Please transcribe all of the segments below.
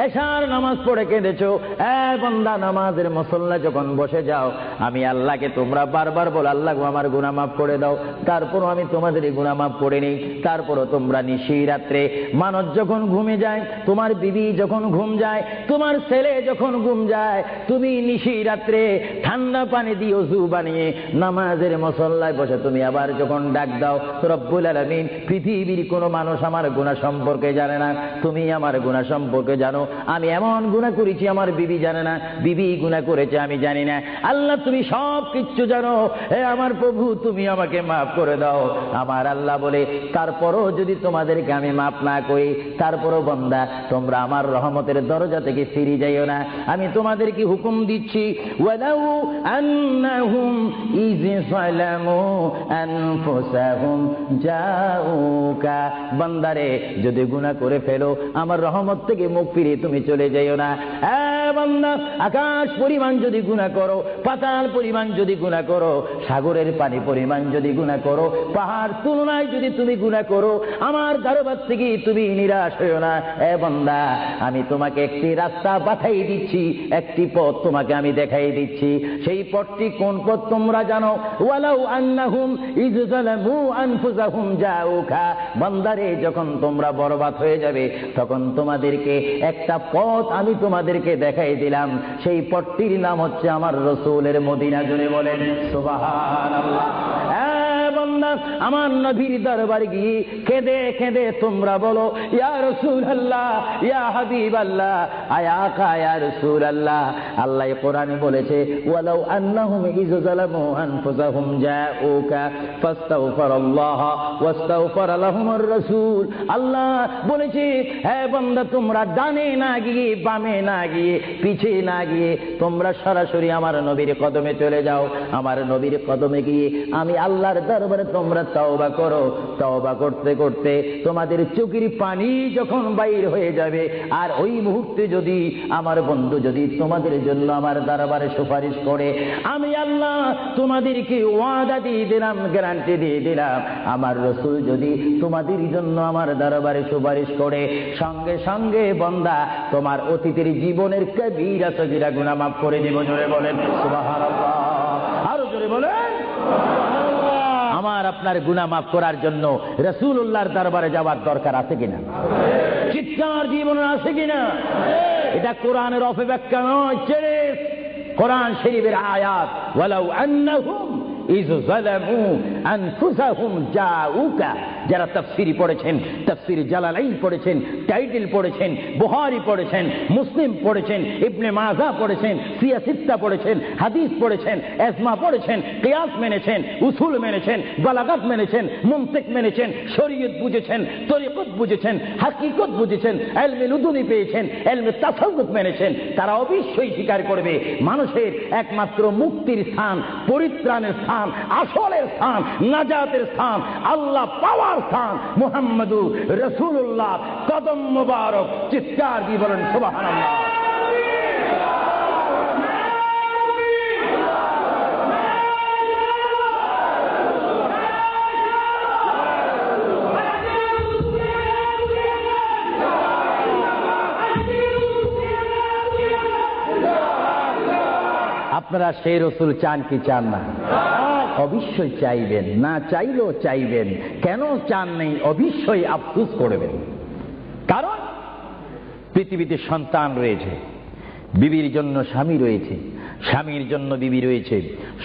এশার নামাজ পড়ে কেঁদেছো, বান্দা নামাজের মুসল্লা যখন বসে যাও, আমি আল্লাহকে তোমরা বারবার বলো আল্লাহ আমার গুনাহ মাফ করে দাও, তারপরও আমি তোমাদের গুনাহ মাফ করে নিই। তারপরও তোমরা নিশি রাত্রে মানুষ যখন ঘুমে যায়, তোমার বিবি যখন ঘুম যায়, তোমার ছেলে যখন ঘুম যায়, তুমি নিশি রাত্রে ঠান্ডা পানি দিয়ে ওযু বানিয়ে নামাজের মুসল্লায় বসে তুমি আবার যখন ডাক দাও, রব্বুল আলামিন পৃথিবীর কোনো মানুষ আমার গুনাহ সম্পর্কে জানে না, তুমি আমার গুনাহ সম্পর্কে জানো। আমি এমন গুনাহ করেছি আমার বিবি জানে না, বিবি গুনাহ করেছে আমি জানি না, আল্লাহ তুমি সব কিচ্ছু জানো, হে আমার প্রভু তুমি আমাকে মাফ করে দাও। আমার আল্লাহ বলে তারপরও যদি তোমাদেরকে আমি মাফ না করি, তারপরও বান্দা তোমরা আমার রহমতের দরজা থেকে ফিরে যাইও না। আমি তোমাদেরকে হুকুম দিচ্ছি, ওয়ালাউ আন্নাহুম ইয যালামু আনফুসাহুম জাউকা, বান্দারে যদি গুনাহ করে ফেলো আমার রহমত থেকে মুখ ফিরিয়ে তুমি চলে যাইও না। বান্দা আকাশ পরিমাণ যদি গুনাহ করো, পাতাল পরিমাণ যদি গুনাহ করো, সাগরের পানি পরিমাণ যদি গুনাহ করো, পাহাড় তুলনায় যদি তুমি গুনাহ করো, আমার দরবার থেকে তুমি নিরাশ হইও না। বান্দা আমি তোমাকে একটি রাস্তা পাঠাই দিচ্ছি, একটি পথ তোমাকে আমি দেখাই দিচ্ছি। সেই পথটি কোন পথ তোমরা জানো? ওয়ালাউ আন্নাহুম ইয যালামু আনফুসাহুম জাউকা, বান্দারে যখন তোমরা বরবাদ হয়ে যাবে তখন তোমাদেরকে একটা পথ আমি তোমাদেরকে দেখাই দিলাম, সেই পথটির নাম হচ্ছে আমার রাসূলের মদিনা। জুড়ে বলেন সুবহানাল্লাহ। বান্দা আমার নবীর দরবারে গিয়ে কেঁদে কেঁদে তোমরা বলো ইয়া রাসূলুল্লাহ, ইয়া হাবিবাল্লাহ, আয়া আকা ইয়া রাসূলুল্লাহ। আল্লাহ কোরআনে বলেছে ওয়ালাউ আন্নাহুম ইয যালামু আনফুসাহুম জাউকা ফাস্তাগফিরুল্লাহ ওয়াস্তাগফার লাহুমুর রাসূল। আল্লাহ বলেছে হে বান্দা তোমরা ডানে না গিয়ে, বামে না গিয়ে, পিছে না গিয়ে তোমরা সরাসরি আমার নবীর কদমে চলে যাও। আমার নবীর কদমে গিয়ে আমি আল্লাহর দরবারে তোমরা তওবা করো। তওবা করতে করতে তোমাদের চোখের পানি যখন বাইর হয়ে যাবে, আর ওই মুহূর্তে যদি আমার বন্ধু যদি তোমাদের জন্য আমার দরবারে সুপারিশ করে, আমি আল্লাহ তোমাদেরকে ওয়াদা দিয়ে দিলাম, গ্যারান্টি দিয়ে দিলাম, আমার রাসূল যদি তোমাদের জন্য আমার দরবারে সুপারিশ করে, সঙ্গে সঙ্গে বান্দা তোমার অতীতের জীবনের কবিরা সগীরা গুনাহ মাফ করে দেব। জোরে বলেন সুবহানাল্লাহ, আরো জোরে বলেন। আমার আপনার গুনাহ মাফ করার জন্য রাসূলুল্লাহর দরবারে যাওয়ার দরকার আছে কিনা? চিৎকার জীবনে আছে কিনা? এটা কোরআনের অপব্যাখ্যা নয়, কোরআন শরীফের আয়াত। ওয়ালাউ আন্নাহুম ইয যালামু আনফুসাহুম জাউকা, যারা তাফসীর পড়েছেন, তাফসীর জালালাইন পড়েছেন, টাইটেল পড়েছেন, বুখারী পড়েছেন, মুসলিম পড়েছেন, ইবনে মাজাহ পড়েছেন, সিয়াসিত্তা পড়েছেন, হাদিস পড়েছেন, ইজমা পড়েছেন, কিয়াস মেনেছেন, উসুল মেনেছেন, বালাগাত মেনেছেন, মুনতিক মেনেছেন, শরীয়ত বুঝেছেন, তরিকত বুঝেছেন, হাকিকত বুঝেছেন, ইলমে লুদুনি পেয়েছেন, ইলমে তাসাউফ মেনেছেন, তারা অবশ্যই স্বীকার করবে মানুষের একমাত্র মুক্তির স্থান, পরিত্রাণের স্থান, আসলের স্থান, নাজাতের স্থান, আল্লাহ পাওয়ার স্থান মুহাম্মদুর রাসূলুল্লাহ কদম মুবারক। চিৎকার দিয়ে বলেন সুবহানাল্লাহ। আপনারা সেই রাসূল চান কি চান না? অবশ্যই চাইবেন, না চাইলেও চাইবেন। কেন চান নেই? অবশ্যই আফসোস করবেন। কারণ পৃথিবীতে সন্তান রয়েছে, বিবির জন্য স্বামী রয়েছে, স্বামীর জন্য বিবি রয়েছে,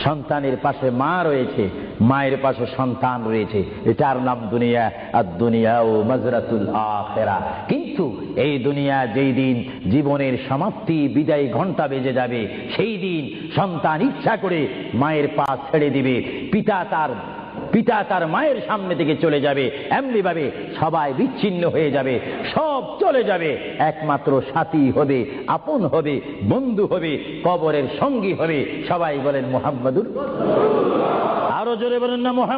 সন্তানের পাশে মা রয়েছে, মায়ের পাশে সন্তান রয়েছে। এটার নাম দুনিয়া। আর দুনিয়া ও মাজরাতুল আখিরা। কিন্তু এই দুনিয়া যেই দিন জীবনের সমাপ্তি, বিদায় ঘন্টা বেজে যাবে, সেই দিন সন্তান ইচ্ছা করে মায়ের পা ছেড়ে দিবে, পিতা তার মায়ের সামনে থেকে চলে যাবে, এমনি ভাবে সবাই বিচ্ছিন্ন হয়ে যাবে, সব চলে যাবে। একমাত্র সাথী হবে, আপন হবে, বন্ধু হবে, কবরের সঙ্গী হবে। সবাই বলেন মুহাম্মাদুর। আরো জোরে বলেন না মুহাম্মদ।